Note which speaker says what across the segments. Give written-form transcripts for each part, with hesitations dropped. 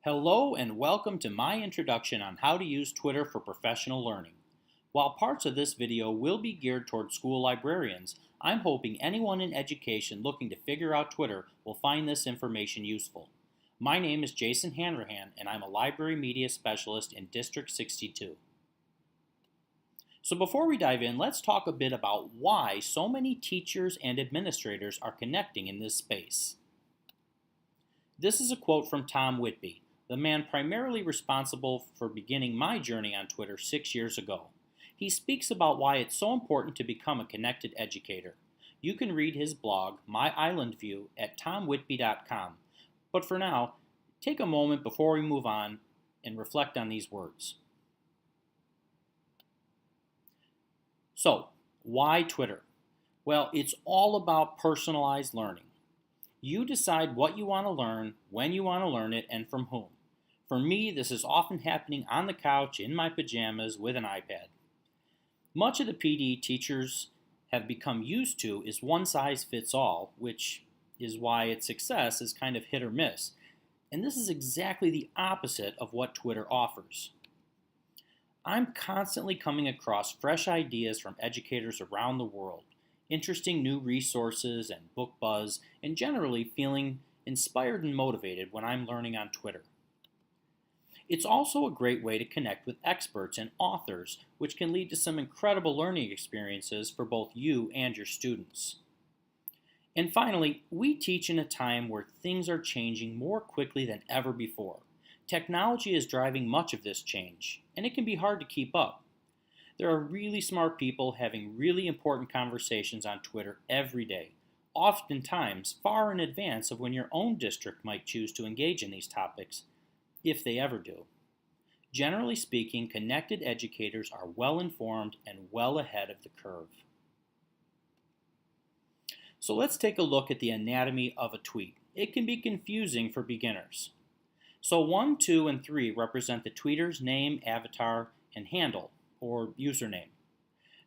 Speaker 1: Hello and welcome to my introduction on how to use Twitter for professional learning. While parts of this video will be geared toward school librarians, I'm hoping anyone in education looking to figure out Twitter will find this information useful. My name is Jason Hanrahan and I'm a library media specialist in District 62. So before we dive in, let's talk a bit about why so many teachers and administrators are connecting in this space. This is a quote from Tom Whitby, the man primarily responsible for beginning my journey on Twitter 6 years ago. He speaks about why it's so important to become a connected educator. You can read his blog, My Island View, at tomwhitby.com. But for now, take a moment before we move on and reflect on these words. So, why Twitter? Well, it's all about personalized learning. You decide what you want to learn, when you want to learn it, and from whom. For me, this is often happening on the couch in my pajamas with an iPad. Much of the PD teachers have become used to is one size fits all, which is why its success is kind of hit or miss. And this is exactly the opposite of what Twitter offers. I'm constantly coming across fresh ideas from educators around the world, interesting new resources and book buzz, and generally feeling inspired and motivated when I'm learning on Twitter. It's also a great way to connect with experts and authors, which can lead to some incredible learning experiences for both you and your students. And finally, we teach in a time where things are changing more quickly than ever before. Technology is driving much of this change, and it can be hard to keep up. There are really smart people having really important conversations on Twitter every day, oftentimes far in advance of when your own district might choose to engage in these topics, if they ever do. Generally speaking, connected educators are well informed and well ahead of the curve. So let's take a look at the anatomy of a tweet. It can be confusing for beginners. So 1, 2, and 3 represent the tweeter's name, avatar, and handle, or username.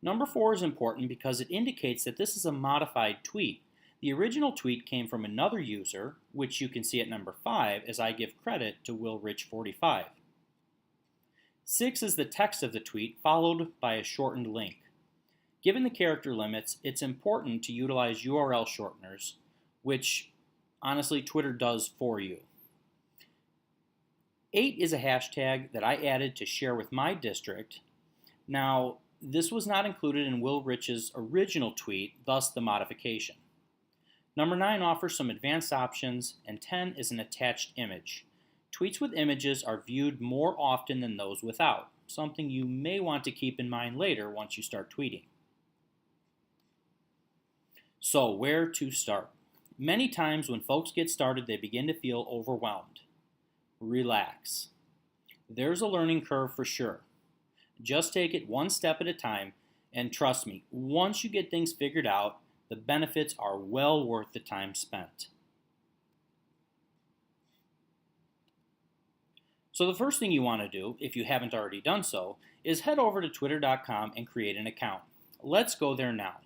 Speaker 1: Number 4 is important because it indicates that this is a modified tweet. The original tweet came from another user, which you can see at number 5 as I give credit to WillRich45. 6 is the text of the tweet, followed by a shortened link. Given the character limits, it's important to utilize URL shorteners, which honestly Twitter does for you. 8 is a hashtag that I added to share with my district. Now, this was not included in Will Rich's original tweet, thus the modification. Number 9 offers some advanced options, and 10 is an attached image. Tweets with images are viewed more often than those without, something you may want to keep in mind later once you start tweeting. So, where to start? Many times when folks get started, they begin to feel overwhelmed. Relax. There's a learning curve for sure. Just take it one step at a time, and trust me, once you get things figured out, the benefits are well worth the time spent. So the first thing you want to do, if you haven't already done so, is head over to twitter.com and create an account. Let's go there now.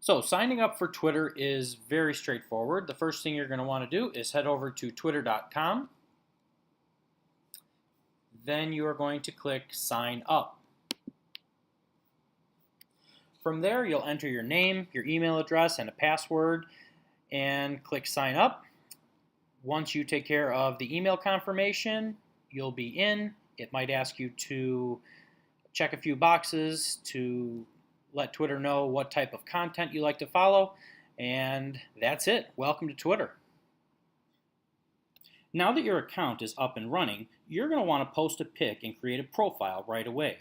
Speaker 1: So signing up for Twitter is very straightforward. The first thing you're going to want to do is head over to twitter.com. Then you are going to click sign up. From there, you'll enter your name, your email address, and a password, and click sign up. Once you take care of the email confirmation, you'll be in. It might ask you to check a few boxes to let Twitter know what type of content you like to follow, and that's it. Welcome to Twitter. Now that your account is up and running, you're going to want to post a pic and create a profile right away.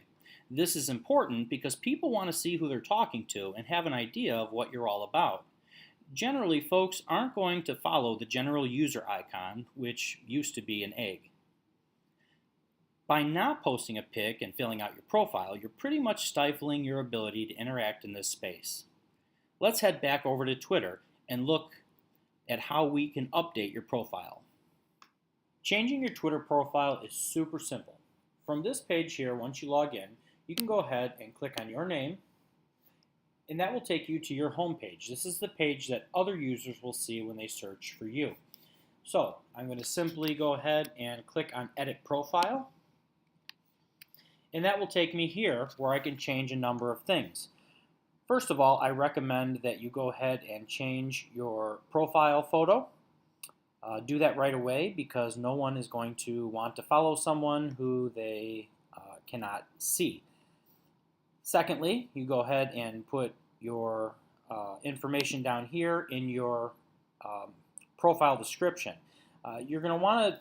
Speaker 1: This is important because people want to see who they're talking to and have an idea of what you're all about. Generally, folks aren't going to follow the general user icon, which used to be an egg. By not posting a pic and filling out your profile, you're pretty much stifling your ability to interact in this space. Let's head back over to Twitter and look at how we can update your profile. Changing your Twitter profile is super simple. From this page here, once you log in, you can go ahead and click on your name, and that will take you to your home page. This is the page that other users will see when they search for you. So I'm going to simply go ahead and click on Edit Profile. And that will take me here where I can change a number of things. First of all, I recommend that you go ahead and change your profile photo. Do that right away because no one is going to want to follow someone who they cannot see. Secondly, you go ahead and put your information down here in your profile description. You're going to want to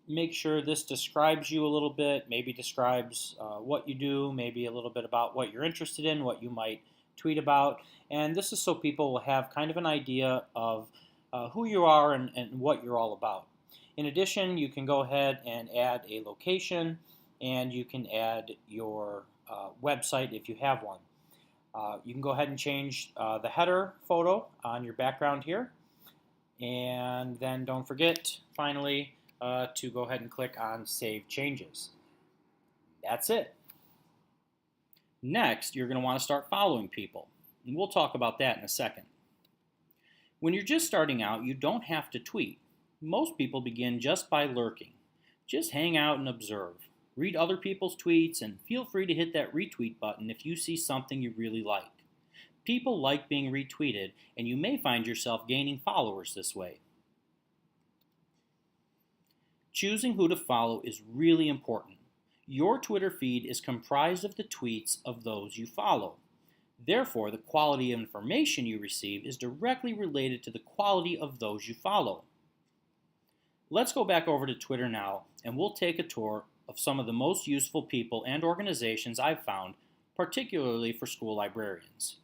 Speaker 1: make sure this describes you a little bit, maybe describes what you do, maybe a little bit about what you're interested in, what you might tweet about. And this is so people will have kind of an idea of who you are and what you're all about. In addition, you can go ahead and add a location, and you can add your website if you have one. You can go ahead and change the header photo on your background here. And then don't forget, finally, to go ahead and click on Save Changes. That's it. Next, you're going to want to start following people. And we'll talk about that in a second. When you're just starting out, you don't have to tweet. Most people begin just by lurking. Just hang out and observe. Read other people's tweets and feel free to hit that retweet button if you see something you really like. People like being retweeted, and you may find yourself gaining followers this way. Choosing who to follow is really important. Your Twitter feed is comprised of the tweets of those you follow. Therefore, the quality of information you receive is directly related to the quality of those you follow. Let's go back over to Twitter now, and we'll take a tour of some of the most useful people and organizations I've found, particularly for school librarians.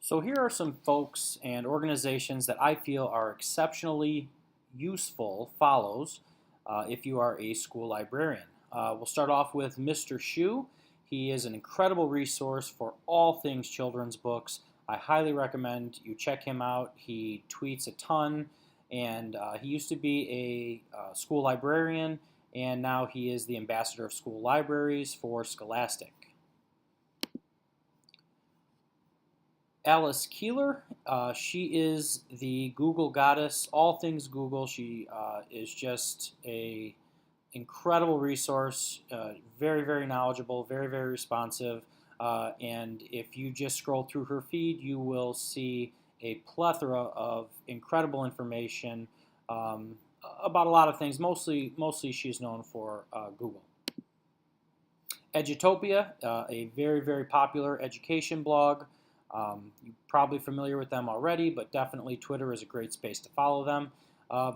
Speaker 1: So here are some folks and organizations that I feel are exceptionally useful follows if you are a school librarian. We'll start off with Mr. Shu. He is an incredible resource for all things children's books. I highly recommend you check him out. He tweets a ton, and he used to be a school librarian, and now he is the ambassador of school libraries for Scholastic. Alice Keeler, she is the Google goddess, all things Google. She is just a incredible resource, very, very knowledgeable, very, very responsive. And if you just scroll through her feed, you will see a plethora of incredible information about a lot of things. Mostly she's known for Google. Edutopia, a very, very popular education blog. You're probably familiar with them already, but definitely Twitter is a great space to follow them.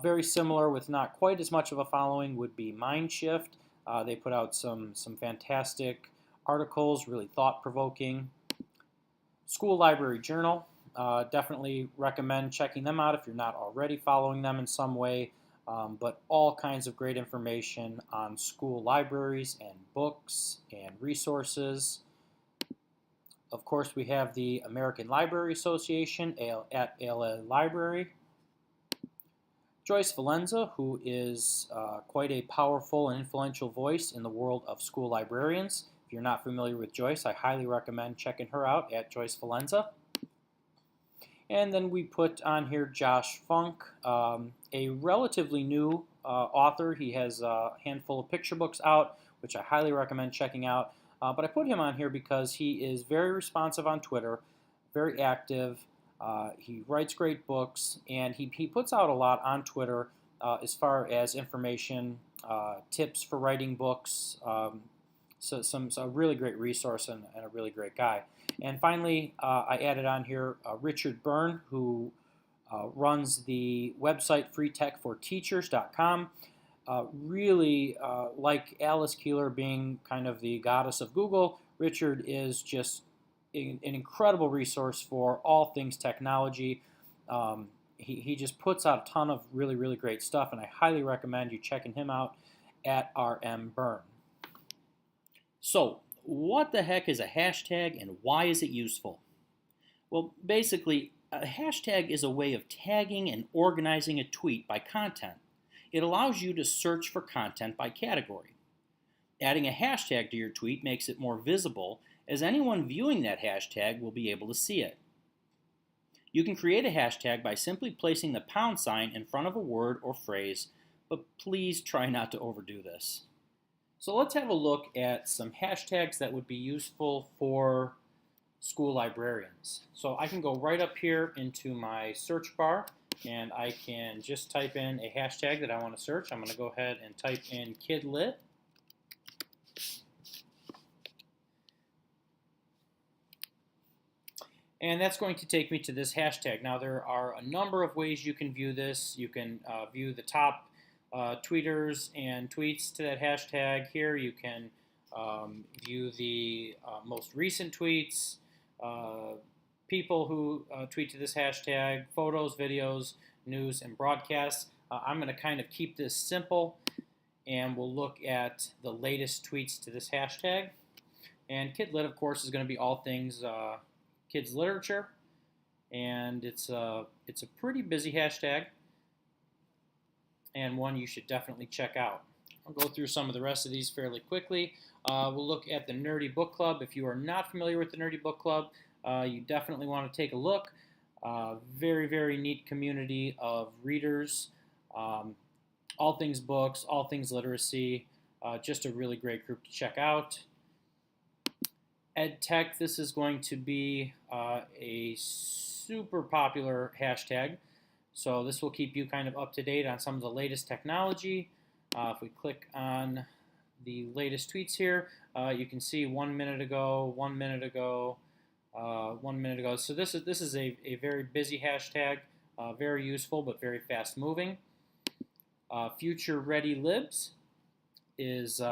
Speaker 1: Very similar with not quite as much of a following would be Mindshift. They put out some fantastic articles, really thought-provoking. School Library Journal, definitely recommend checking them out if you're not already following them in some way. But all kinds of great information on school libraries and books and resources. Of course, we have the American Library Association at ALA Library. Joyce Valenza, who is quite a powerful and influential voice in the world of school librarians. If you're not familiar with Joyce, I highly recommend checking her out at Joyce Valenza. And then we put on here Josh Funk, a relatively new author. He has a handful of picture books out, which I highly recommend checking out. But I put him on here because he is very responsive on Twitter, very active. He writes great books, and he puts out a lot on Twitter as far as information, tips for writing books. So a really great resource and a really great guy. And finally, I added on here Richard Byrne, who runs the website freetechforteachers.com. Really, like Alice Keeler being kind of the goddess of Google, Richard is just an incredible resource for all things technology. He just puts out a ton of really, really great stuff, and I highly recommend you checking him out at RM Byrne. So, what the heck is a hashtag and why is it useful? Well, basically, a hashtag is a way of tagging and organizing a tweet by content. It allows you to search for content by category. Adding a hashtag to your tweet makes it more visible, as anyone viewing that hashtag will be able to see it. You can create a hashtag by simply placing the pound sign in front of a word or phrase, but please try not to overdo this. So let's have a look at some hashtags that would be useful for school librarians. So I can go right up here into my search bar and I can just type in a hashtag that I want to search. I'm going to go ahead and type in KidLit. And that's going to take me to this hashtag. Now there are a number of ways you can view this. You can view the top tweeters and tweets to that hashtag. Here you can view the most recent tweets, people who tweet to this hashtag, photos, videos, news, and broadcasts. I'm going to kind of keep this simple, and we'll look at the latest tweets to this hashtag. And KidLit, of course, is going to be all things kids literature, and it's a pretty busy hashtag, and one you should definitely check out. I'll go through some of the rest of these fairly quickly. We'll look at the Nerdy Book Club. If you are not familiar with the Nerdy Book Club, you definitely want to take a look. Very, very neat community of readers, all things books, all things literacy, just a really great group to check out. EdTech, this is going to be a super popular hashtag, so this will keep you kind of up to date on some of the latest technology. If we click on the latest tweets here, you can see 1 minute ago, 1 minute ago, 1 minute ago. So this is a very busy hashtag, very useful but very fast moving. Future Ready Libs is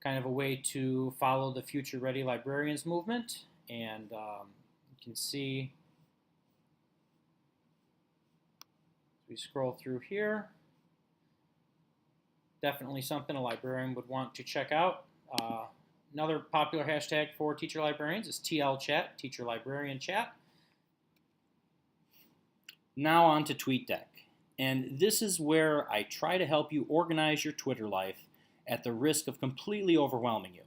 Speaker 1: kind of a way to follow the Future Ready Librarians movement, and you can see as we scroll through here, definitely something a librarian would want to check out. Another popular hashtag for teacher librarians is TLChat, Teacher Librarian Chat. Now on to TweetDeck, and this is where I try to help you organize your Twitter life at the risk of completely overwhelming you.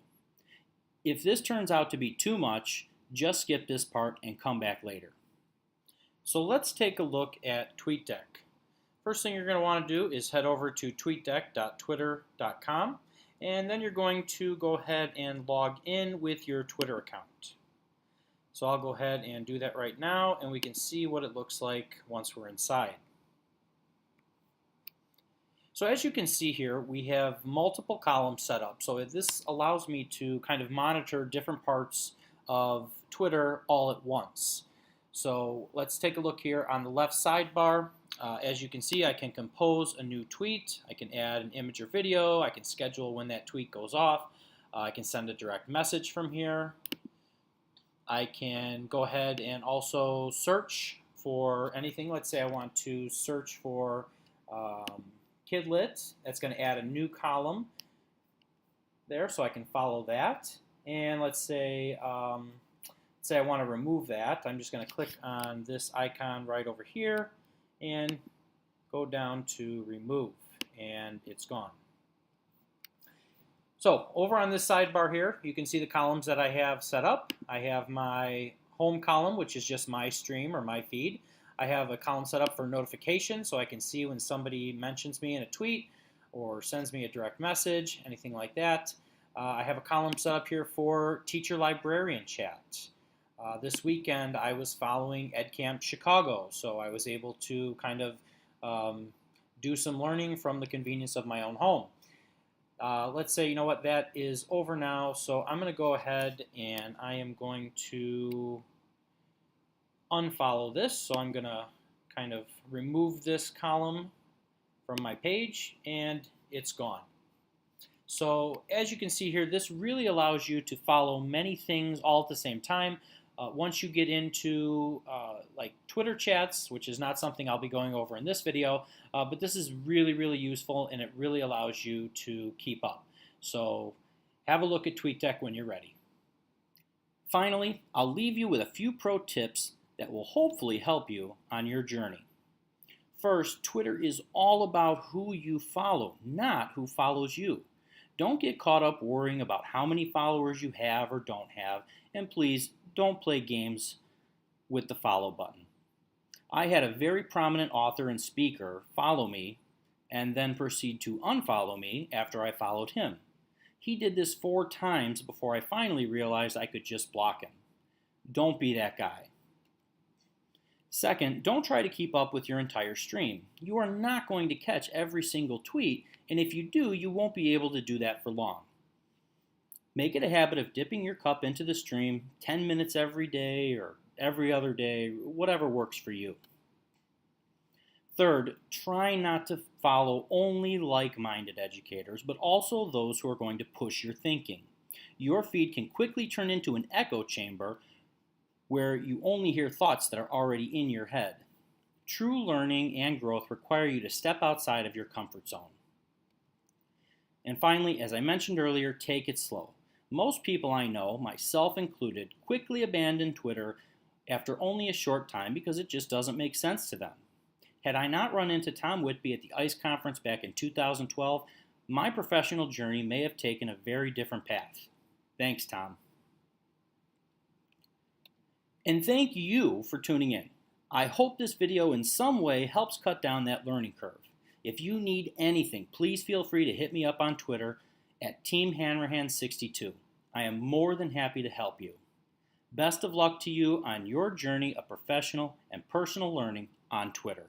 Speaker 1: If this turns out to be too much, just skip this part and come back later. So let's take a look at TweetDeck. First thing you're going to want to do is head over to tweetdeck.twitter.com, and then you're going to go ahead and log in with your Twitter account. So I'll go ahead and do that right now, and we can see what it looks like once we're inside. So as you can see here, we have multiple columns set up. So this allows me to kind of monitor different parts of Twitter all at once. So let's take a look here on the left sidebar. As you can see, I can compose a new tweet. I can add an image or video. I can schedule when that tweet goes off. I can send a direct message from here. I can go ahead and also search for anything. Let's say I want to search for KidLit. That's going to add a new column there, so I can follow that. And let's say I want to remove that. I'm just going to click on this icon right over here and go down to remove, and it's gone. So over on this sidebar here, you can see the columns that I have set up. I have my home column, which is just my stream or my feed. I have a column set up for notifications, so I can see when somebody mentions me in a tweet or sends me a direct message, anything like that. I have a column set up here for Teacher Librarian Chat. This weekend I was following EdCamp Chicago, so I was able to kind of do some learning from the convenience of my own home. Let's say, you know what, that is over now, so I'm going to go ahead and I am going to unfollow this. So I'm going to kind of remove this column from my page, and it's gone. So as you can see here, this really allows you to follow many things all at the same time. Once you get into like Twitter chats, which is not something I'll be going over in this video, but this is really, really useful, and it really allows you to keep up. So have a look at TweetDeck when you're ready. Finally, I'll leave you with a few pro tips that will hopefully help you on your journey. First, Twitter is all about who you follow, not who follows you. Don't get caught up worrying about how many followers you have or don't have, and please don't play games with the follow button. I had a very prominent author and speaker follow me and then proceed to unfollow me after I followed him. He did this 4 times before I finally realized I could just block him. Don't be that guy. Second, don't try to keep up with your entire stream. You are not going to catch every single tweet, and if you do, you won't be able to do that for long. Make it a habit of dipping your cup into the stream 10 minutes every day or every other day, whatever works for you. Third, try not to follow only like-minded educators, but also those who are going to push your thinking. Your feed can quickly turn into an echo chamber where you only hear thoughts that are already in your head. True learning and growth require you to step outside of your comfort zone. And finally, as I mentioned earlier, take it slow. Most people I know, myself included, quickly abandon Twitter after only a short time because it just doesn't make sense to them. Had I not run into Tom Whitby at the ICE conference back in 2012, my professional journey may have taken a very different path. Thanks, Tom. And thank you for tuning in. I hope this video in some way helps cut down that learning curve. If you need anything, please feel free to hit me up on Twitter at TeamHanrahan62. I am more than happy to help you. Best of luck to you on your journey of professional and personal learning on Twitter.